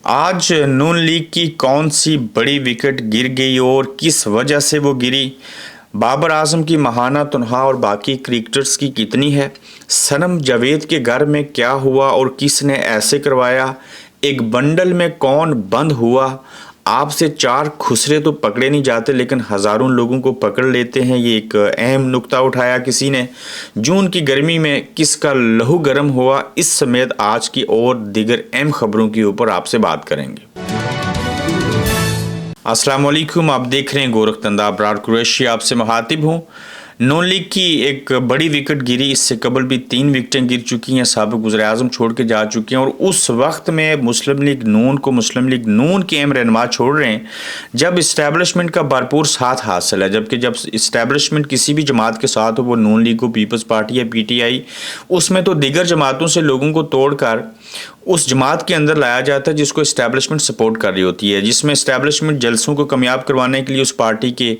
आज नून लीग की कौन सी बड़ी विकेट गिर गई और किस वजह से वो गिरी? बाबर आजम की महाना तनख्वाह और बाकी क्रिकेटर्स की कितनी है? सनम जावेद के घर में क्या हुआ और किसने ऐसे करवाया? एक बंडल में कौन बंद हुआ? आपसे चार खुसरे तो पकड़े नहीं जाते लेकिन हज़ारों लोगों को पकड़ लेते हैं। ये एक अहम नुक्ता उठाया किसी ने। जून की गर्मी में किसका लहू गर्म हुआ, इस समेत आज की और दीगर अहम खबरों के ऊपर आपसे बात करेंगे। अस्सलाम वालेकुम, आप देख रहे हैं गोरखतंदा अबरार कुरैशी, आपसे मुखातिब हूँ। नून लीग की एक बड़ी विकेट गिरी। इससे कबल भी 3 विकेटें गिर चुकी हैं। साबिक वज़ीर-ए-आज़म छोड़ के जा चुके हैं और उस वक्त में मुस्लिम लीग नून के अहम रहनुमा छोड़ रहे हैं जब इस्टेब्लिशमेंट का भरपूर साथ हासिल है। जबकि जब इस्टेब्लिशमेंट किसी भी जमात के साथ हो, वो नून लीग हो, पीपल्स पार्टी या PTI, उसमें तो दीगर जमातों से लोगों को तोड़कर उस जमात के अंदर लाया जाता है जिसको इस्टेब्लिशमेंट सपोर्ट कर रही होती है, जिसमें इस्टेब्लिशमेंट जलसों को कामयाब करवाने के लिए उस पार्टी के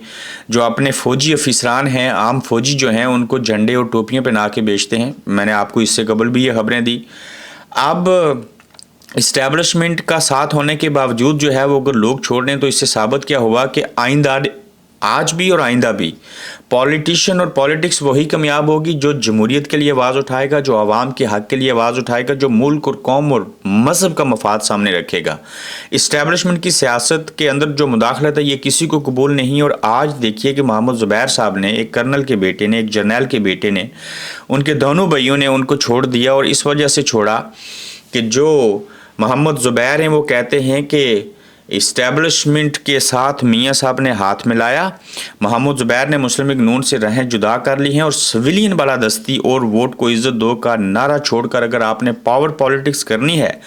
जो अपने फ़ौजी अफिसरान हैं, आम फ़ौजी जो हैं, उनको झंडे और टोपियाँ पहना के बेचते हैं। मैंने आपको इससे कबल भी ये खबरें दी। अब इस्टेब्लिशमेंट का साथ होने के बावजूद जो है वो अगर लोग छोड़ रहे हैं तो इससे साबित क्या हुआ कि आइंदा, आज भी और आइंदा भी पॉलिटिशियन और पॉलिटिक्स वही कामयाब होगी जो जमहूरियत के लिए आवाज़ उठाएगा, जो आवाम के हक़ के लिए आवाज़ उठाएगा, जो मुल्क और कौम और मज़हब का मफाद सामने रखेगा। इस्टेब्लिशमेंट की सियासत के अंदर जो मुदाखलत है ये किसी को कबूल नहीं। और आज देखिए कि मोहम्मद ज़ुबैर साहब ने, एक कर्नल के बेटे ने, एक जर्नैल के बेटे ने, उनके दोनों भाइयों ने उनको छोड़ दिया। और इस वजह से छोड़ा कि जो मोहम्मद ज़ुबैर हैं वो कहते हैं कि इस्टेब्लिशमेंट के साथ मियाँ साहब ने हाथ मिलाया। मोहम्मद ज़ुबैर ने मुस्लिम लीग नून से रहें जुदा कर ली हैं और सिविलियन बालादस्ती और वोट को इज्जत दो का नारा छोड़कर अगर आपने पावर पॉलिटिक्स करनी है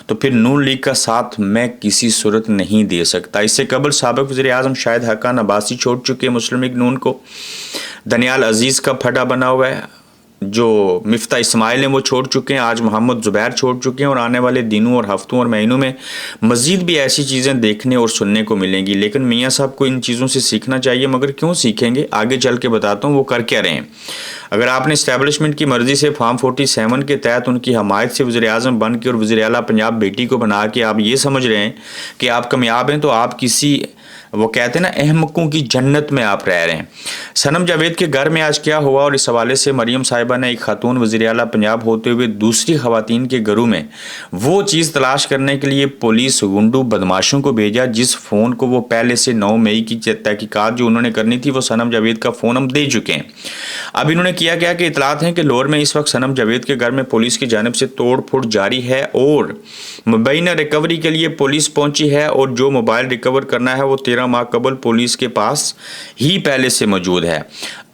तो फिर नून लीग का साथ मैं किसी सूरत नहीं दे सकता। इससे कबल साबिक वज़ीर-ए-आज़म शाहिद हक्कान अब्बासी छोड़ चुके हैं मुस्लिम लीग नून को। दनियाल अजीज़ का फटा बना हुआ है। जो मिफ्ता इस्माइल हैं वो छोड़ चुके हैं। आज मोहम्मद ज़ुबैर छोड़ चुके हैं और आने वाले दिनों और हफ्तों और महीनों में मज़ीद भी ऐसी चीज़ें देखने और सुनने को मिलेंगी। लेकिन मियाँ साहब को इन चीज़ों से सीखना चाहिए, मगर क्यों सीखेंगे, आगे चल के बताता हूँ वो कर क्या रहे हैं। अगर आपने इस्टेब्लिशमेंट की मर्ज़ी से फार्म 47 के तहत उनकी हमायत से वज़ीर-ए-आज़म बन के और वज़ीर आला पंजाब बेटी को बना के आप ये समझ रहे हैं कि आप कामयाब हैं, तो आप किसी, वो कहते हैं ना, अहमकों की जन्नत में आप रह रहे हैं। सनम जावेद के घर में आज क्या हुआ और इस हवाले से मरियम साहिबा ने एक खातून वज़ीर आला पंजाब होते हुए दूसरी ख़वातीन के घरों में वो चीज़ तलाश करने के लिए पुलिस गुंडू बदमाशों को भेजा जिस फ़ोन को वो पहले से 9 मई की तहकीकात जो उन्होंने करनी थी वो सनम जावेद का फ़ोन हम दे चुके हैं। अब इन्होंने किया क्या कि इतलात हैं कि लाहौर में इस वक्त सनम जावेद के घर में पुलिस की जानिब से तोड़ फोड़ जारी है और मुबैना रिकवरी के लिए पुलिस पहुंची है और जो मोबाइल रिकवर करना है वो 13 माह कबल पुलिस के पास ही पहले से मौजूद है।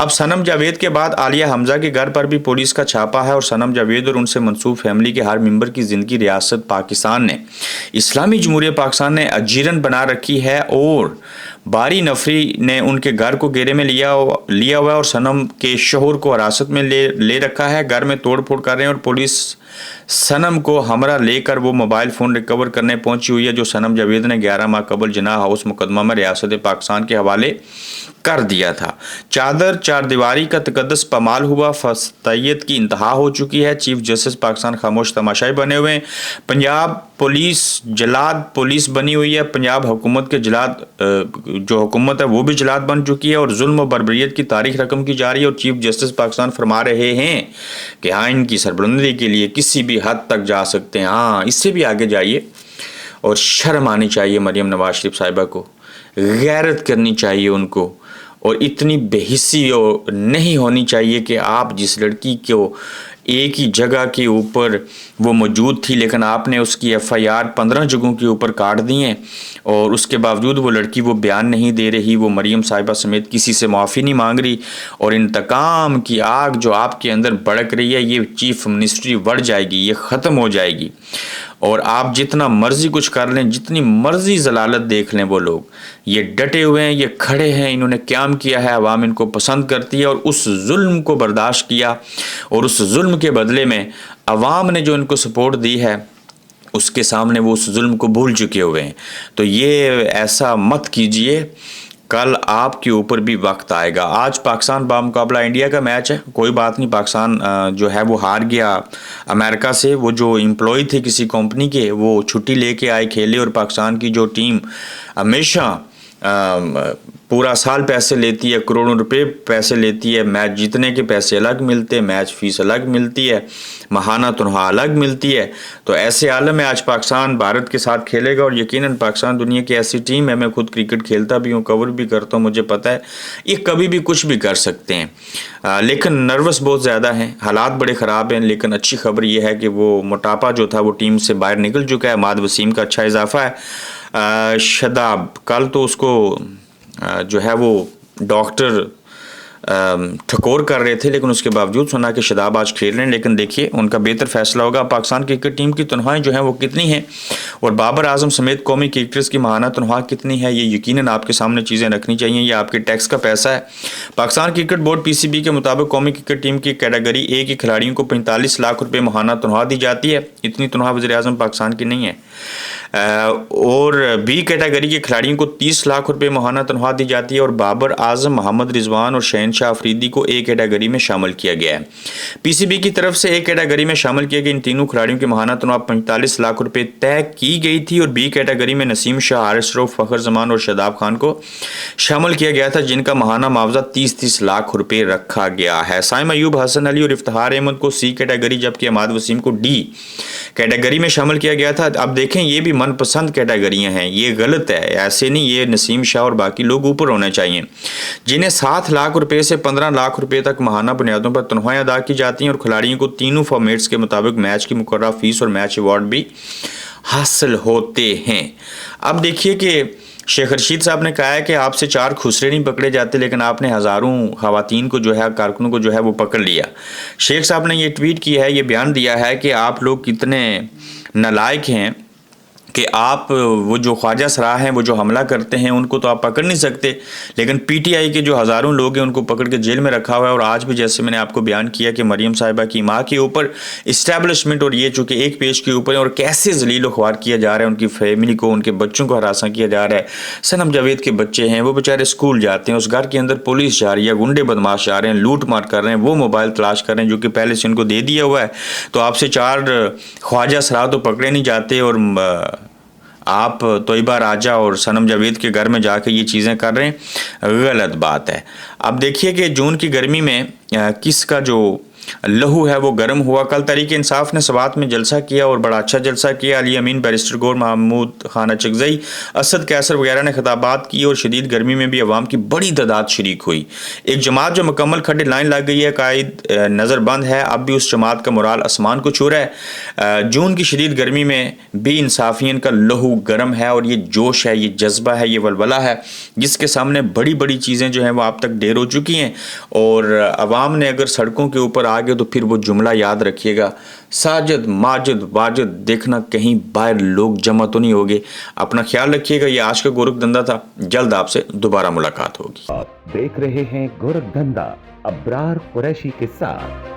अब सनम जावेद के बाद आलिया हमजा के घर पर भी पुलिस का छापा है और सनम जावेद और उनसे मंसूब फैमिली के हर मेंबर की ज़िंदगी रियासत पाकिस्तान ने, इस्लामी जमहूरियत पाकिस्तान ने अजीरन बना रखी है और बारी नफरी ने उनके घर को घेरे में लिया हुआ है और सनम के शोहर को हिरासत में ले रखा है। घर में तोड़ फोड़ कर रहे हैं और पुलिस सनम को हमरा लेकर वो मोबाइल फ़ोन रिकवर करने पहुंची हुई है जो सनम जावेद ने 11 माह कबल जिनाह हाउस मुकदमा में रियासत पाकिस्तान के हवाले कर दिया था। चादर चार दीवारी का तकद्दस पमाल हुआ, फस्तैयत की इंतहा हो चुकी है। चीफ जस्टिस पाकिस्तान खामोश तमाशाई बने हुए हैं। पंजाब पुलिस जलाद पुलिस बनी हुई है। पंजाब हुकूमत के जलाद जो हुकूमत है वो भी जलाद बन चुकी है और जुल्म और बर्बरियत की तारीख रकम की जा रही है। और चीफ जस्टिस पाकिस्तान फरमा रहे हैं कि हाँ, इनकी सरबुलंदी के लिए किसी भी हद तक जा सकते हैं। हाँ, इससे भी आगे जाइए और शर्म आनी चाहिए मरियम नवाज शरीफ साहिबा को, गैरत करनी चाहिए उनको, और इतनी बेहिस्सी नहीं होनी चाहिए कि आप जिस लड़की को एक ही जगह के ऊपर वो मौजूद थी लेकिन आपने उसकी FIR 15 जगहों के ऊपर काट दी हैं और उसके बावजूद वो लड़की वो बयान नहीं दे रही, वो मरियम साहिबा समेत किसी से माफ़ी नहीं मांग रही। और इंतकाम की आग जो आपके अंदर भड़क रही है ये चीफ मिनिस्ट्री बढ़ जाएगी, ये ख़त्म हो जाएगी। और आप जितना मर्जी कुछ कर लें, जितनी मर्जी जलालत देख लें, वो लोग ये डटे हुए हैं, ये खड़े हैं, इन्होंने क्याम किया है, अवाम इनको पसंद करती है और उस जुल्म को बर्दाश्त किया और उस जुल्म के बदले में अवाम ने जो इनको सपोर्ट दी है उसके सामने वो उस जुल्म को भूल चुके हुए हैं। तो ये ऐसा मत कीजिए कल आपके ऊपर भी वक्त आएगा। आज पाकिस्तान बामुकाबला इंडिया का मैच है, कोई बात नहीं, पाकिस्तान जो है वो हार गया अमेरिका से। वो जो एम्प्लॉय थे किसी कंपनी के, वो छुट्टी लेके आए, खेले, और पाकिस्तान की जो टीम हमेशा पूरा साल पैसे लेती है, करोड़ों रुपए पैसे लेती है, मैच जीतने के पैसे अलग मिलते हैं, मैच फीस अलग मिलती है, महाना तनख्वाह अलग मिलती है। तो ऐसे आलम में आज पाकिस्तान भारत के साथ खेलेगा, और यकीनन पाकिस्तान दुनिया की ऐसी टीम है, मैं खुद क्रिकेट खेलता भी हूँ, कवर भी करता हूँ, मुझे पता है ये कभी भी कुछ भी कर सकते हैं। लेकिन नर्वस बहुत ज़्यादा हैं, हालात बड़े ख़राब हैं। लेकिन अच्छी खबर ये है कि वो मोटापा जो था वो टीम से बाहर निकल चुका है। माद वसीम का अच्छा इजाफा है। शादाब, कल तो उसको जो है वो डॉक्टर ठकोर कर रहे थे, लेकिन उसके बावजूद सुना कि शादाब आज खेल रहे हैं। लेकिन देखिए उनका बेहतर फैसला होगा। पाकिस्तान क्रिकेट टीम की तनख्वाहें जो हैं वो कितनी हैं, और बाबर आजम समेत कौमी क्रिकेटर्स की माहाना तनख्वाह कितनी है, ये यकीनन आपके सामने चीज़ें रखनी चाहिए। ये आपके टैक्स का पैसा है। पाकिस्तान क्रिकेट बोर्ड PCB के मुताबिक कौमी क्रिकेट टीम की कैटेगरी A के खिलाड़ियों को 45 लाख रुपये माहाना तनख्वाह दी जाती है। इतनी तनख्वाह वज़ीर-ए-आज़म पाकिस्तान की नहीं है। और B कैटेगरी के खिलाड़ियों को 30 लाख रुपए माहाना तनख्वाह दी जाती है, और बाबर आजम, मोहम्मद रिजवान और शहनशाह अफरीदी को A कैटेगरी में शामिल किया गया है। PCB की तरफ से A कैटेगरी में शामिल किए गए इन तीनों खिलाड़ियों की माहाना तनख्वाह 45 लाख रुपए तय की गई थी, और B कैटेगरी में नसीम शाह, हारिस रऊफ, फखर जमान और शादाब खान को शामिल किया गया था, जिनका माहाना मुआवजा 30-30 लाख रुपए रखा गया है। साइम अयूब, हसन अली और इफ्तिखार अहमद को C कैटेगरी, जबकि अमाद वसीम को D कैटेगरी में शामिल किया गया था। अब देखें, ये भी मनपसंद कैटेगरियां हैं, ये गलत है, ऐसे नहीं। ये नसीम शाह और बाकी लोग ऊपर होने चाहिए, जिन्हें 7 लाख रुपए से 15 लाख रुपए तक माहाना बुनियादों पर तनख्वाहें अदा की जाती हैं, और खिलाड़ियों को तीनों फॉर्मेट्स के मुताबिक मैच की मुकर्रर फीस और मैच अवार्ड भी हासिल होते हैं। अब देखिए कि शेख रशीद साहब ने कहा है कि आपसे 4 खुसरे नहीं पकड़े जाते, लेकिन आपने हज़ारों ख़वातीन को जो है, कारकुनों को जो है वो पकड़ लिया। शेख साहब ने ये ट्वीट किया है, ये बयान दिया है कि आप लोग कितने नालायक हैं कि आप वो जो ख्वाजा सराह हैं, वो जो हमला करते हैं, उनको तो आप पकड़ नहीं सकते, लेकिन PTI के जो हज़ारों लोग हैं उनको पकड़ के जेल में रखा हुआ है। और आज भी जैसे मैंने आपको बयान किया कि मरियम साहिबा की माँ के ऊपर इस्टेब्लिशमेंट, और ये चूँकि एक पेज के ऊपर है, और कैसे जलील ख्वार किया जा रहा है, उनकी फैमिली को, उनके बच्चों को हरासा किया जा रहा है। सनम जावेद के बच्चे हैं, वो बेचारे स्कूल जाते हैं, उस घर के अंदर पुलिस जा रही है, गुंडे बदमाश जा रहे हैं, लूट मार कर रहे हैं, वो मोबाइल तलाश कर रहे हैं जो कि पहले से इनको दे दिया हुआ है। तो आपसे 4 ख्वाजा सराह तो पकड़े नहीं जाते, और आप तोयबा राजा और सनम जावेद के घर में जाके ये चीज़ें कर रहे हैं, गलत बात है। अब देखिए कि जून की गर्मी में किसका जो लहू है वो गर्म हुआ। कल तहरीक इंसाफ ने सवात में जलसा किया, और बड़ा अच्छा जलसा किया। अली अमीन, बैरिस्टर गौर महमूद, खान अचकज़ई, असद कैसर वगैरह ने खिताबात की, और शदीद गर्मी में भी अवाम की बड़ी तादाद शरीक हुई। एक जमात जो मुकम्मल खड्डे लाइन लग गई है, कायद नज़रबंद है, अब भी उस जमात का मोराल आसमान को छू रहा है। जून की शदीद गर्मी में भी इंसाफियन का लहू गर्म है, और ये जोश है, ये जज्बा है, ये वलवला है, जिसके सामने बड़ी बड़ी चीज़ें जो हैं वो आप तक ढेर हो चुकी हैं। और अवाम ने अगर सड़कों के ऊपर आगे तो फिर वो जुमला याद रखिएगा, साजिद माजिद वाजिद, देखना कहीं बाहर लोग जमा तो नहीं होंगे। अपना ख्याल रखिएगा। ये आज का गोरखधंधा था, जल्द आपसे दोबारा मुलाकात होगी। आप देख रहे हैं गोरखधंधा अब्रार कुरैशी के साथ।